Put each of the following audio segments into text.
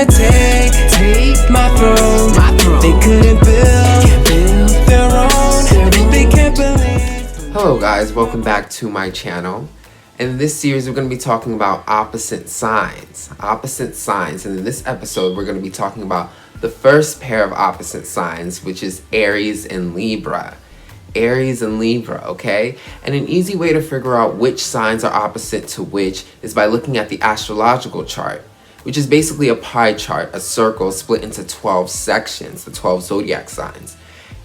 wanna take my throne. They couldn't build their own. They can't believe. Hello guys, welcome back to my channel. And in this series we're going to be talking about opposite signs. And in this episode we're going to be talking about the first pair of opposite signs, which is Aries and Libra. Aries and Libra, okay? And an easy way to figure out which signs are opposite to which is by looking at the astrological chart, which is basically a pie chart, a circle split into 12 sections, the 12 zodiac signs.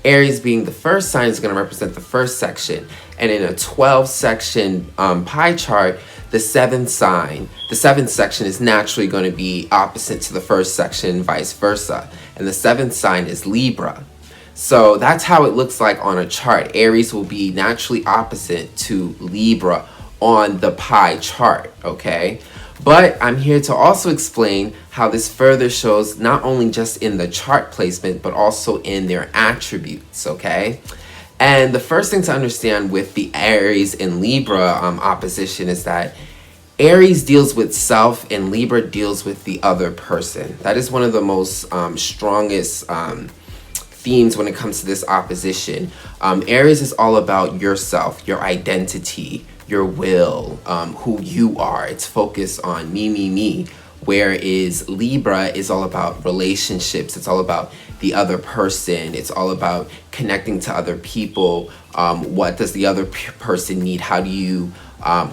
Aries being the first sign is going to represent the first section, and in a 12-section pie chart, the seventh section is naturally going to be opposite to the first section, vice versa, and the seventh sign is Libra. So that's how it looks like on a chart. Aries will be naturally opposite to Libra on the pie chart, okay? But I'm here to also explain how this further shows not only just in the chart placement, but also in their attributes, okay? And the first thing to understand with the Aries and Libra opposition is that Aries deals with self and Libra deals with the other person. That is one of the most strongest themes when it comes to this opposition. Aries is all about yourself, your identity, your will, who you are. It's focused on me. Whereas Libra is all about relationships. It's all about the other person. It's all about connecting to other people. What does the other person need? How do you,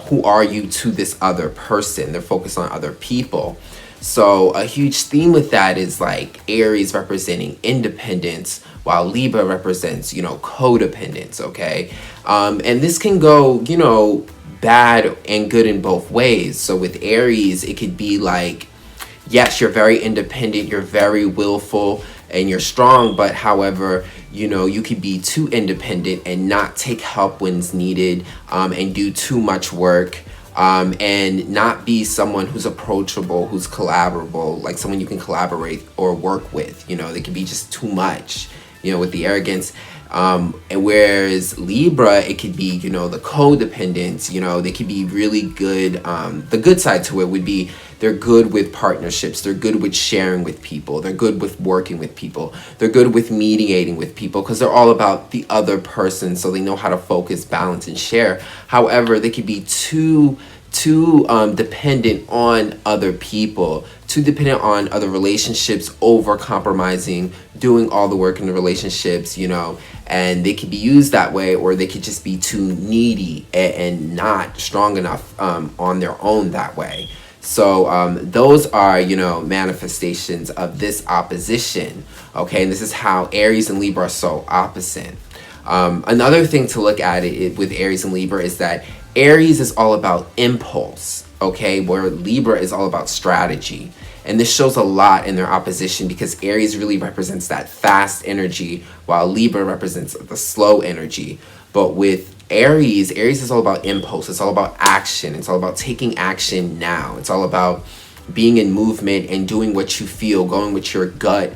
who are you to this other person? They're focused on other people. So a huge theme with that is like Aries representing independence, while Libra represents, codependence, okay? And this can go, bad and good in both ways. So with Aries, it could be like, yes, you're very independent, you're very willful, and you're strong, but however, you could be too independent and not take help when it's needed, and do too much work. And not be someone who's approachable, who's collaborable, like someone you can collaborate or work with. They can be just too much, with the arrogance. And whereas Libra, it could be, the codependence, they could be really good. The good side to it would be they're good with partnerships. They're good with sharing with people. They're good with working with people. They're good with mediating with people because they're all about the other person. So they know how to focus, balance, and share. However, they could be too dependent on other people, too dependent on other relationships, over compromising, doing all the work in the relationships, and they could be used that way, or they could just be too needy and not strong enough on their own that way. So those are, manifestations of this opposition, okay? And this is how Aries and Libra are so opposite. Another thing to look at it with Aries and Libra is that Aries is all about impulse, okay? Where Libra is all about strategy. And this shows a lot in their opposition because Aries really represents that fast energy while Libra represents the slow energy. But with Aries is all about impulse. It's all about action. It's all about taking action now. It's all about being in movement and doing what you feel, going with your gut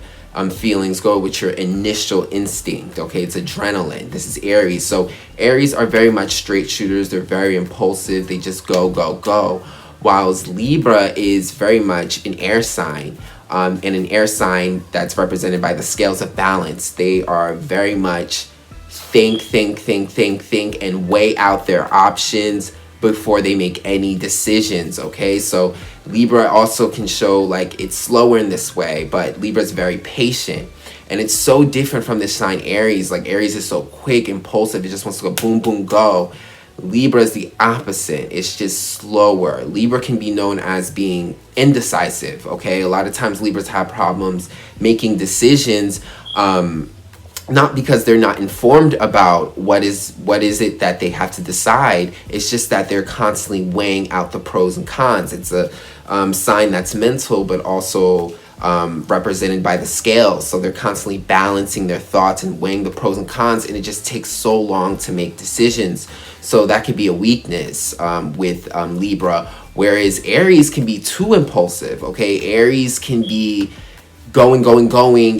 feelings, go with your initial instinct, okay? It's adrenaline. This is Aries. So Aries are very much straight shooters. They're very impulsive. They just go. Whilst Libra is very much an air sign, and an air sign that's represented by the scales of balance. They are very much think, and weigh out their options before they make any decisions, okay? So Libra also can show like it's slower in this way, but Libra is very patient. And it's so different from this sign Aries. Like Aries is so quick, impulsive, it just wants to go boom, boom, go. Libra is the opposite. It's just slower. Libra can be known as being indecisive, okay? A lot of times Libras have problems making decisions, not because they're not informed about what is it that they have to decide. It's just that they're constantly weighing out the pros and cons. It's a sign that's mental, but also represented by the scales. So they're constantly balancing their thoughts and weighing the pros and cons, and it just takes so long to make decisions. So that could be a weakness with Libra, whereas Aries can be too impulsive, okay? Aries can be going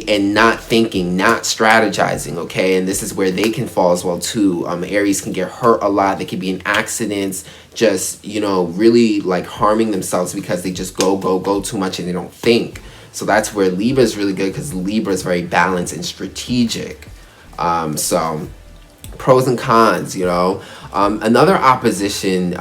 and not thinking, not strategizing, okay? And this is where they can fall as well too. Aries can get hurt a lot. They could be in accidents, just, really like harming themselves because they just go too much and they don't think. So that's where Libra is really good, because Libra is very balanced and strategic. So pros and cons, you know. Another opposition,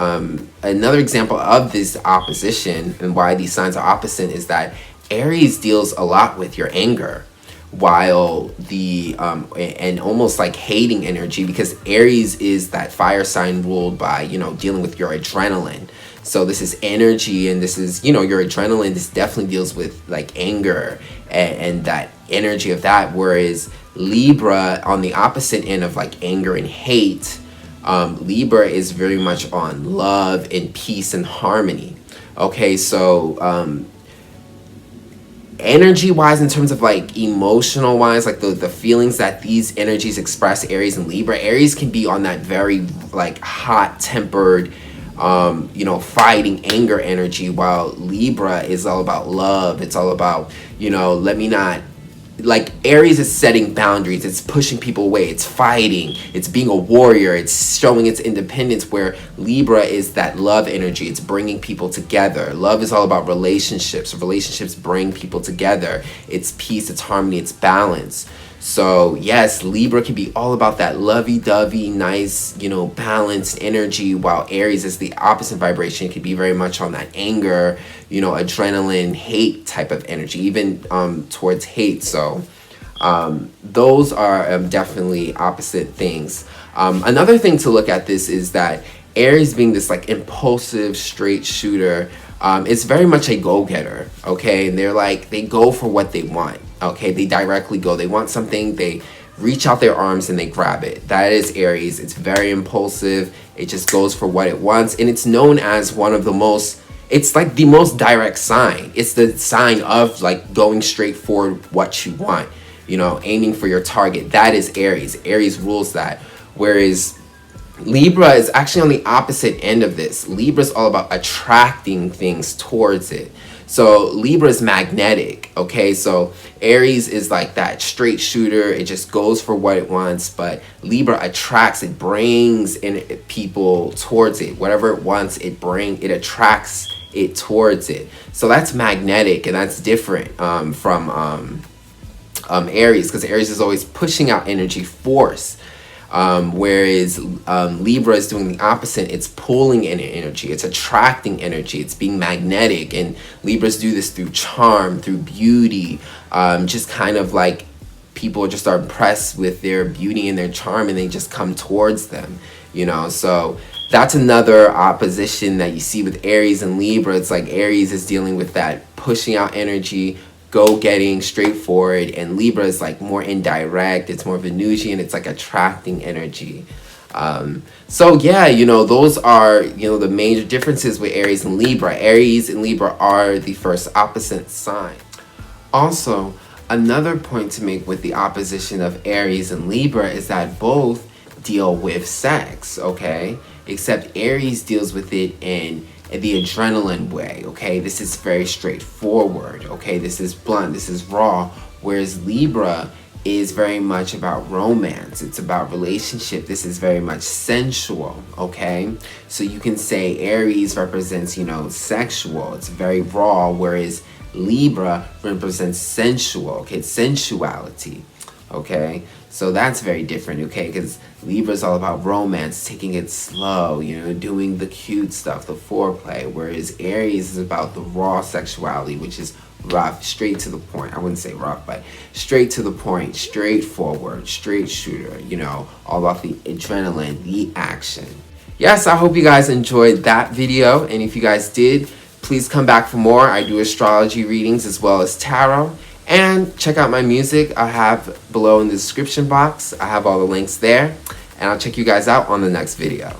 another example of this opposition and why these signs are opposite is that Aries deals a lot with your anger, while the and almost like hating energy, because Aries is that fire sign ruled by, you know, dealing with your adrenaline. So this is energy, and this is, you know, your adrenaline. This definitely deals with like anger and that energy of that, whereas Libra, on the opposite end of like anger and hate, Libra is very much on love and peace and harmony. Okay, so energy wise, in terms of like emotional wise, like the feelings that these energies express, Aries and Libra, Aries can be on that very like hot tempered, you know, fighting anger energy, while Libra is all about love. It's all about, you know, let me not, like Aries is setting boundaries, it's pushing people away, it's fighting, it's being a warrior, it's showing its independence, where Libra is that love energy, it's bringing people together. Love is all about relationships. Relationships bring people together. It's peace, it's harmony, it's balance. So yes, Libra can be all about that lovey-dovey, nice, you know, balanced energy, while Aries is the opposite vibration. It could be very much on that anger, you know, adrenaline, hate type of energy, even towards hate. So those are definitely opposite things. Another thing to look at this is that Aries, being this like impulsive straight shooter, it's very much a go-getter, okay? And they're like, they go for what they want, okay? They directly go. They want something, they reach out their arms and they grab it. That is Aries. It's very impulsive. It just goes for what it wants. And it's known as one of the most, it's like the most direct sign. It's the sign of like going straight for what you want, you know, aiming for your target. That is Aries. Aries rules that. Whereas Libra is actually on the opposite end of this. Libra is all about attracting things towards it. So Libra is magnetic, okay? So Aries is like that straight shooter. It just goes for what it wants, but Libra attracts, it brings in people towards it. Whatever it wants, it attracts it towards it. So that's magnetic, and that's different from Aries, because Aries is always pushing out energy, force. Whereas Libra is doing the opposite. It's pulling in energy, it's attracting energy, it's being magnetic. And Libras do this through charm, through beauty, just kind of like people just are impressed with their beauty and their charm, and they just come towards them, you know. So that's another opposition that you see with Aries and Libra. It's like Aries is dealing with that pushing out energy, go-getting, straightforward, and Libra is like more indirect. It's more Venusian. It's like attracting energy. So yeah, you know, those are, you know, the major differences with Aries and Libra. Aries and Libra are the first opposite sign. Also, another point to make with the opposition of Aries and Libra is that both deal with sex, okay? Except Aries deals with it in the adrenaline way, okay? This is very straightforward, okay? This is blunt, this is raw. Whereas Libra is very much about romance. It's about relationship. This is very much sensual, okay? So you can say Aries represents, you know, sexual. It's very raw, whereas Libra represents sensual, okay? Sensuality, okay? So that's very different, okay? Because Libra is all about romance, taking it slow, you know, doing the cute stuff, the foreplay. Whereas Aries is about the raw sexuality, which is rough, straight to the point. I wouldn't say rough, but straight to the point, straightforward, straight shooter, you know, all about the adrenaline, the action. Yes, I hope you guys enjoyed that video. And if you guys did, please come back for more. I do astrology readings as well as tarot. And check out my music. I have below in the description box. I have all the links there. And I'll check you guys out on the next video.